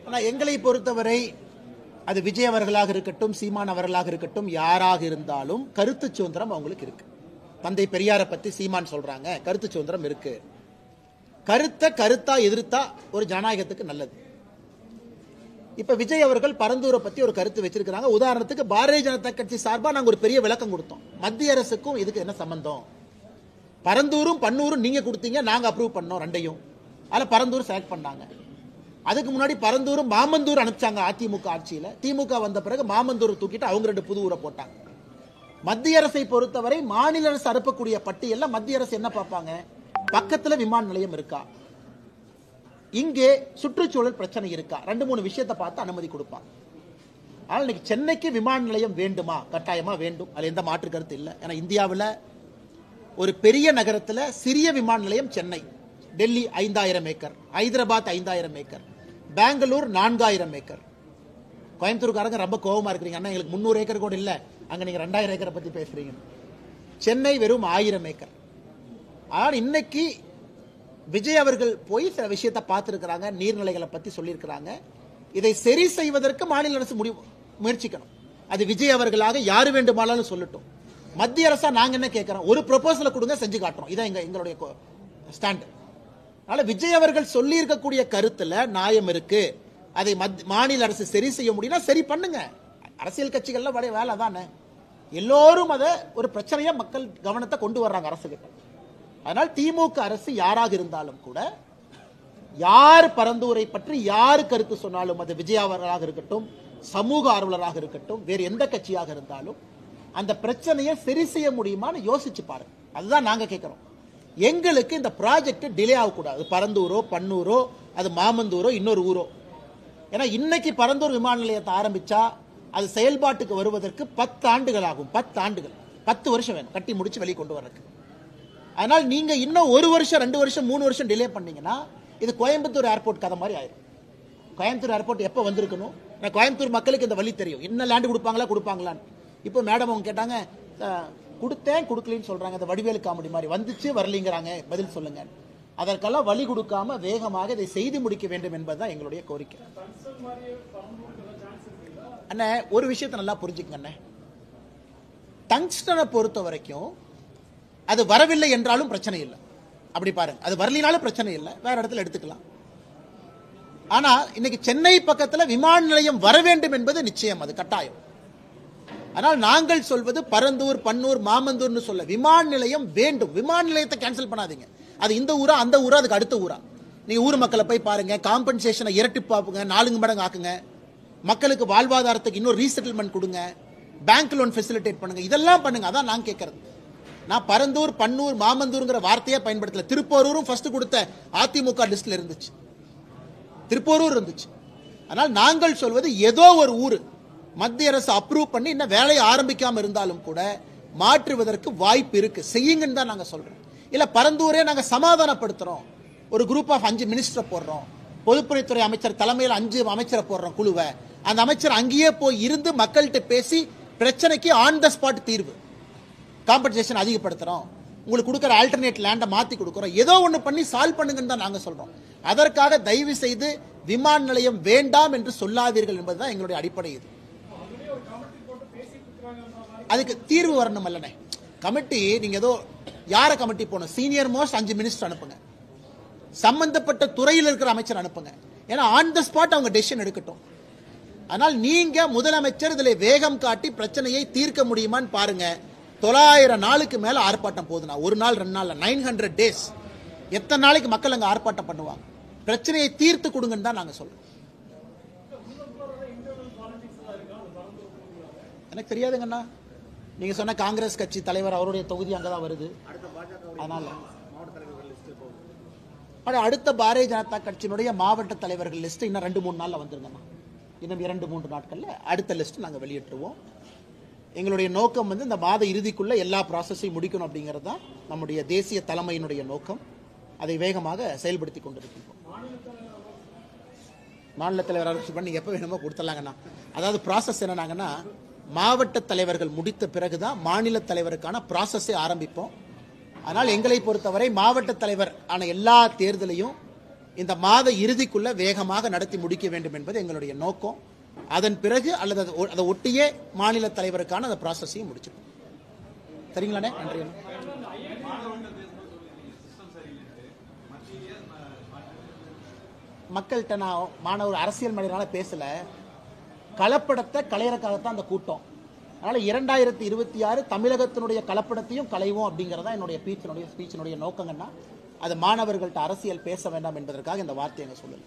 ஆனால் எங்களை பொறுத்தவரை அது விஜய் அவர்களாக இருக்கட்டும், சீமான் அவர்களாக இருக்கட்டும், யாராக இருந்தாலும் கருத்து சுதந்திரம் அவங்களுக்கு இருக்கு. தந்தை பெரியாரை பத்தி சீமான் சொல்றாங்க, கருத்து சுதந்திரம் இருக்கு. கருத்தா எதிர்த்தா ஒரு ஜனநாயகத்துக்கு நல்லது. இப்ப விஜய் அவர்கள் பரந்தூரை பத்தி ஒரு கருத்து வச்சிருக்காங்க. உதாரணத்துக்கு பாரதிய ஜனதா கட்சி சார்பா நாங்க ஒரு பெரிய விளக்கம் கொடுத்தோம். மத்திய அரசுக்கும் இதுக்கு என்ன சம்பந்தம்? பரந்தூரும் பன்னூரும் நீங்க கொடுத்தீங்க, நாங்க அப்ரூவ் பண்ணோம் ரெண்டையும். அதுல பரந்தூர் செலக்ட் பண்ணாங்க. அதுக்கு முன்னாடி பரந்தூரும் மாமந்தூர் அனுப்பிச்சாங்க அதிமுக ஆட்சியில. திமுக வந்த பிறகு மாமந்தூர் தூக்கிட்டு அவங்க 2 புது ஊரை போட்டாங்க. மத்திய அரசை பொறுத்தவரை மாநில அரசு அனுப்பக்கூடிய பட்டியல்ல மத்திய அரசு என்ன பார்ப்பாங்க? பக்கத்துல விமான நிலையம் இருக்கா, இங்கே சுற்றுச்சூழல் பிரச்சனை இருக்கா, 2-3 விஷயத்தை பார்த்து அனுமதி கொடுப்பாங்க. ஆனால் இன்னைக்கு சென்னைக்கு விமான நிலையம் வேண்டுமா? கட்டாயமா வேண்டும். அதுல எந்த மாற்று கருத்து இல்லை. ஏன்னா இந்தியாவில் ஒரு பெரிய நகரத்தில் சிறிய விமான நிலையம் Chennai, Delhi 5000 acre, Hyderabad 5000 acre, Bangalore 4000 acre. கோயம்புத்தூர்காரங்க ரொம்ப கோபமா இருக்கிறீங்க, அண்ணா எங்களுக்கு 300 ஏக்கர் கூட இல்லை, அங்க நீங்க 2000 ஏக்கரை பத்தி பேசுறீங்க. சென்னை வெறும் 1000 ஏக்கர். ஆனால் இன்னைக்கு விஜய் அவர்கள் போய் சில விஷயத்தை பார்த்திருக்கிறாங்க, நீர்நிலைகளை பத்தி சொல்லியிருக்கிறாங்க. இதை சரி செய்வதற்கு மாநில அரசு முயற்சிக்கணும். அது விஜய் அவர்களாக யாரு வேண்டுமானாலும் சொல்லட்டும். மத்திய அரசா நாங்க என்ன கேட்கிறோம்? ஒரு ப்ரொபோசலை கொடுங்க, செஞ்சு காட்டுறோம். இதான் எங்களுடைய ஸ்டாண்ட். அதனால விஜய் அவர்கள் சொல்லி இருக்கக்கூடிய கருத்துல நியாயம் இருக்கு. அதை மாநில அரசு சரி செய்ய முடியும்னா சரி பண்ணுங்க. அரசியல் கட்சிகள்ல வேலை தானே. எல்லோரும் அதை ஒரு பிரச்சனையா மக்கள் கவனத்தை கொண்டு வர்றாங்க அரசுகிட்ட. அதனால் திமுக அரசு யாராக இருந்தாலும் கூட, யார் பரந்தூரை பற்றி யாரு கருத்து சொன்னாலும், அது விஜய் அவர்களாக இருக்கட்டும், சமூக ஆர்வலராக இருக்கட்டும், வேறு எந்த கட்சியாக இருந்தாலும், அந்த பிரச்சனையை சரி செய்ய முடியுமான்னு யோசிச்சு பாருங்க. அதுதான் நாங்க கேட்கிறோம். எங்களுக்கு இந்த ப்ராஜெக்ட் டிலே ஆகக்கூடாது. பரந்தூரோ பன்னூரோ அது மாமந்தூரோ இன்னொரு ஊரோ. ஏன்னா இன்னைக்கு பரந்தூர் விமான நிலையத்தை ஆரம்பிச்சா அது செயல்பாட்டுக்கு வருவதற்கு 10 ஆண்டுகள் ஆகும். 10 ஆண்டுகள், 10 வருஷம் வேணும் கட்டி முடிச்சு வெளியே கொண்டு வரதுக்கு. அதனால் நீங்க இன்னும் 1 வருஷம் 2 வருஷம் 3 வருஷம் டிலே பண்ணீங்கன்னா இது கோயம்புத்தூர் ஏர்போர்ட் கதை மாதிரி ஆயிடும். கோயம்புத்தூர் ஏர்போர்ட் எப்போ வந்திருக்கணும்? கோயம்புத்தூர் மக்களுக்கு இந்த வழி தெரியும். இன்னும் லேண்ட் கொடுப்பாங்களான்னு. இப்போ மேடம் அவங்க கேட்டாங்க, கொடுத்தேன் கொடுக்கலன்னு சொல்றாங்க. அந்த வடிவேலு காமெடி மாதிரி வந்துச்சு வரலிங்கிறாங்க, பதில் சொல்லுங்க. அதற்கெல்லாம் வழி கொடுக்காம வேகமாக இதை செய்து முடிக்க வேண்டும் என்பதுதான் எங்களுடைய கோரிக்கை. அண்ணே ஒரு விஷயத்தை நல்லா புரிஞ்சுக்கங்க அண்ணே, டங்ஸ்டனை பொறுத்த வரைக்கும் அது வரவில்லை என்றாலும் பிரச்சனை இல்லை. அப்படி பாருங்க, அது வரலினாலும் பிரச்சனை இல்லை, வேற இடத்துல எடுத்துக்கலாம். ஆனா இன்னைக்கு சென்னை பக்கத்துல விமான நிலையம் வர வேண்டும் என்பது நிச்சயம், அது கட்டாயம். ஆனால் நாங்கள் சொல்வது பரந்தூர் பன்னூர் மாமந்தூர்னு சொல்ல, விமான நிலையம் வேண்டும். விமான நிலையத்தை கேன்சல் பண்ணாதீங்க. அது இந்த ஊரா அந்த ஊரா அதுக்கு அடுத்த ஊரா? நீங்க ஊர் மக்களை போய் பாருங்க, காம்பன்சேஷனை இரட்டிப்பாப்புங்க, 4 மடங்கு ஆக்குங்க, மக்களுக்கு வாழ்வாதாரத்துக்கு இன்னொரு ரீசெட்டில்மெண்ட் கொடுங்க, பேங்க் லோன் ஃபெசிலிட்டேட் பண்ணுங்க, இதெல்லாம் பண்ணுங்க. அதான் நான் கேட்கறது. நான் பரந்தூர் பன்னூர் மாமந்தூர்ங்கிற வார்த்தையை பயன்படுத்தல. திருப்போரூரும் ஃபர்ஸ்ட் கொடுத்த அதிமுக லிஸ்ட்ல இருந்துச்சு, திருப்போரூர் இருந்துச்சு. ஆனால் நாங்கள் சொல்வது ஏதோ ஒரு ஊர் மத்திய அரசு அப்ரூவ் பண்ணி இன்னும் வேலையை ஆரம்பிக்காம இருந்தாலும் கூட மாற்றுவதற்கு வாய்ப்பு இருக்கு, செய்யுங்கன்னு தான் நாங்க சொல்றோம். இல்ல பரந்தூரே நாங்க சமாதானப்படுத்துறோம், ஒரு குரூப் ஆஃப் 5 மினிஸ்டர் போடுறோம், பொதுப்பணித்துறை அமைச்சர் தலைமையில் 5 அமைச்சரை போடுறோம் குழுவை. அந்த அமைச்சர் அங்கேயே போய் இருந்து மக்கள்கிட்ட பேசி பிரச்சனைக்கு ஆன் த ஸ்பாட் தீர்வு, காம்பன்சேஷன் அதிகப்படுத்துறோம், உங்களுக்கு கொடுக்குற ஆல்டர்னேட் லேண்டை மாத்தி கொடுக்குறோம், ஏதோ ஒன்று பண்ணி சால்வ் பண்ணுங்கன்னு தான் நாங்க சொல்றோம். அதற்காக தயவு செய்து விமான நிலையம் வேண்டாம் என்று சொல்லாதீர்கள் என்பதுதான் எங்களுடைய அடிப்படை. இது அதுக்கு தீர்வு வரணும் அல்லனே. கமிட்டி நீங்க ஏதோ யார கமிட்டி போகணும்? சீனியர் மோஸ்ட் 5 மினிஸ்டர் அனுப்புங்க, சம்பந்தப்பட்ட துறையில் இருக்கிற அமைச்சர் அனுப்புங்க. ஏன்னா ஆன் த ஸ்பாட் அவங்க டெசிஷன் எடுக்கட்டும். ஆனால் நீங்க முதலமைச்சர் இதுல வேகம் காட்டி பிரச்சனையை தீர்க்க முடியுமான்னு பாருங்க. 900 நாளுக்கு மேல ஆர்ப்பாட்டம் போகுதுன்னா, ஒரு நாள் 2 நாள் 900 டேஸ், எத்தனை நாளைக்கு மக்கள் அங்க ஆர்ப்பாட்டம் பண்ணுவாங்க? பிரச்சனையை தீர்த்து கொடுங்கன்னு தான் நாங்க சொல்றோம். எனக்கு தெரியாதுங்கண்ணா, நீங்க சொன்ன காங்கிரஸ் கட்சி தலைவர் அவருடைய தொகுதி அங்கதான் வருது. அதனால அடுத்த பாரதிய ஜனதா கட்சியினுடைய மாவட்ட தலைவர்கள் லிஸ்ட் இன்னும் 2-3 நாள்ல வந்துருங்கண்ணா. இன்னும் 2-3 நாட்கள்ல அடுத்த லிஸ்ட் நாங்க வெளியிட்டுருவோம். எங்களுடைய நோக்கம் இந்த மாத இறுதிக்குள்ள எல்லா ப்ராசஸையும் முடிக்கணும் அப்படிங்கிறது தான் நம்முடைய தேசிய தலைமையினுடைய நோக்கம். அதை வேகமாக செயல்படுத்தி கொண்டிருக்கிறோம். மாநில தலைவர் அரசு பண்ணி எப்ப வேணுமோ கொடுத்துடலாங்கண்ணா. அதாவது ப்ராசஸ் என்னன்னாங்கன்னா, மாவட்ட தலைவர்கள் முடித்த பிறகுதான் மாநில தலைவருக்கான ப்ராசஸை ஆரம்பிப்போம். ஆனால் எங்களை பொறுத்தவரை மாவட்ட தலைவர் ஆன எல்லா தேர்தலையும் இந்த மாத இறுதிக்குள்ள வேகமாக நடத்தி முடிக்க வேண்டும் என்பது எங்களுடைய நோக்கம். அதன் பிறகு அல்லது அதை ஒட்டியே மாநில தலைவருக்கான அந்த ப்ராசஸையும் முடிச்சிருக்கோம். சரிங்களாண்ணே? நன்றி. மக்கள்கிட்ட நான் மாணவர் அரசியல் மனிதனால பேசல, கலப்படத்தை களையறக்காகத்தான் அந்த கூட்டம். அதனால 2026 தமிழகத்தினுடைய கலப்படத்தையும் களைவோம் அப்படிங்கறதா என்னுடைய ஸ்பீச்சினுடைய நோக்கங்கன்னா, அது மாணவர்கள்ட்ட அரசியல் பேச வேண்டாம் என்பதற்காக இந்த வார்த்தையை எங்க சொல்லல.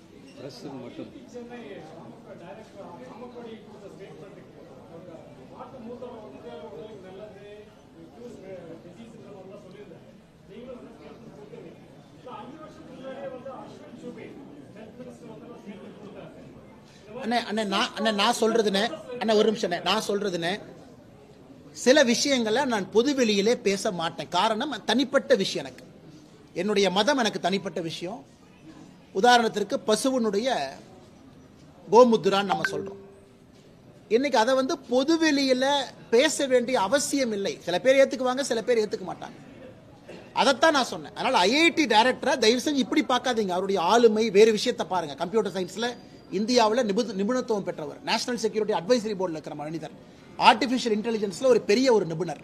நான் சொல்றதுன்னு ஒரு நிமிஷம் நான் சொல்றதுன்னு சில விஷயங்களை நான் பொதுவெளியிலே பேச மாட்டேன். காரணம், தனிப்பட்ட விஷயம். எனக்கு என்னுடைய மதம் எனக்கு தனிப்பட்ட விஷயம். உதாரணத்திற்கு பசுவனுடைய கோமுத்ரான்னு நம்ம சொல்றோம். இன்னைக்கு அதை பொதுவெளியில பேச வேண்டிய அவசியம் இல்லை. சில பேர் ஏத்துக்குவாங்க, சில பேர் ஏத்துக்க மாட்டாங்க. அதைத்தான் நான் சொன்னேன். அதனால ஐஐடி டைரக்டரை தயவு செஞ்சு இப்படி பார்க்காதீங்க. அவருடைய ஆளுமை வேறு விஷயத்தை பாருங்க. கம்ப்யூட்டர் சயின்ஸ்ல இந்தியாவில் நிபுணத்துவம் பெற்றவர், நேஷனல் செக்யூரிட்டி அட்வைசரி போர்டில் இருக்கிற மனிதர், ஆர்டிபிஷியல் இன்டெலிஜென்ஸ்ல ஒரு பெரிய ஒரு நிபுணர்.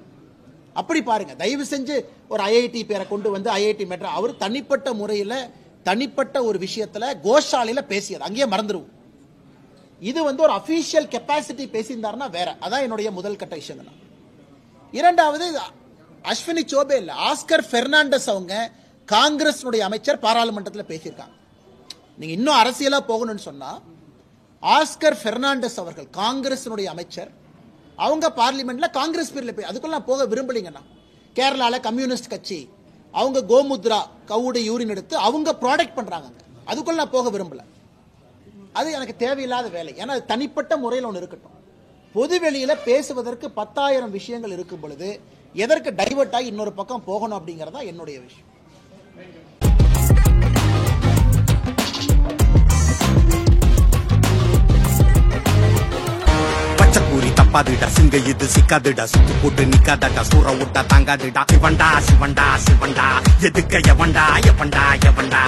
அப்படி பாருங்க. தயவு செஞ்சு ஒரு ஐஐடி பேரை கொண்டு வந்து ஐஐடி மெட்ரா அவர் தனிப்பட்ட முறையில் தனிப்பட்ட ஒரு விஷயத்துல கோஷாலையில பேசியது அங்கேயே மறந்துடுவோம். இது ஒரு அபிஷியல் கெப்பாசிட்டி பேசியிருந்தாருன்னா வேற. அதான் என்னுடைய முதல் கட்ட விஷயம். இரண்டாவது, அஸ்வினி சோபே இல்ல, ஆஸ்கர் பெர்னாண்டஸ் அவங்க காங்கிரஸ் அமைச்சர் பாராளுமன்றத்தில் பேசியிருக்காங்க. நீங்க இன்னும் அரசியலா போகணும்னு சொன்னா, ஆஸ்கர் பெர்னாண்டஸ் அவர்கள் காங்கிரஸ் அமைச்சர், அவங்க பார்லிமெண்ட்ல காங்கிரஸ் பேர்ல அதுக்குள்ள நான் போக விரும்பலீங்கன்னா. கேரளால கம்யூனிஸ்ட் கட்சி அவங்க கோமுத்ரா கவுட யூரின் எடுத்து அவங்க ப்ராடக்ட் பண்றாங்க. அதுக்குள்ள நான் போக விரும்பல. அது எனக்கு தேவையில்லாத வேலை. ஏன்னா அது தனிப்பட்ட முறையில் ஒன்று இருக்கட்டும். பொதுவெளியில பேசுவதற்கு 10,000 விஷயங்கள் இருக்கும் பொழுது எதற்கு டைவர்ட் ஆகி இன்னொரு பக்கம் போகணும் அப்படிங்கறதா என்னுடைய விஷயம். பச்சைக்கூறி தப்பாதுடா, சிங்க இது சிக்காதுடா, சுத்து போட்டு நிக்காதடா, சூற விட்டா தாங்காதுடா, சிவண்டா சிவண்டா சிவண்டா, எதுக்க எவண்டா எவண்டா எவண்டா.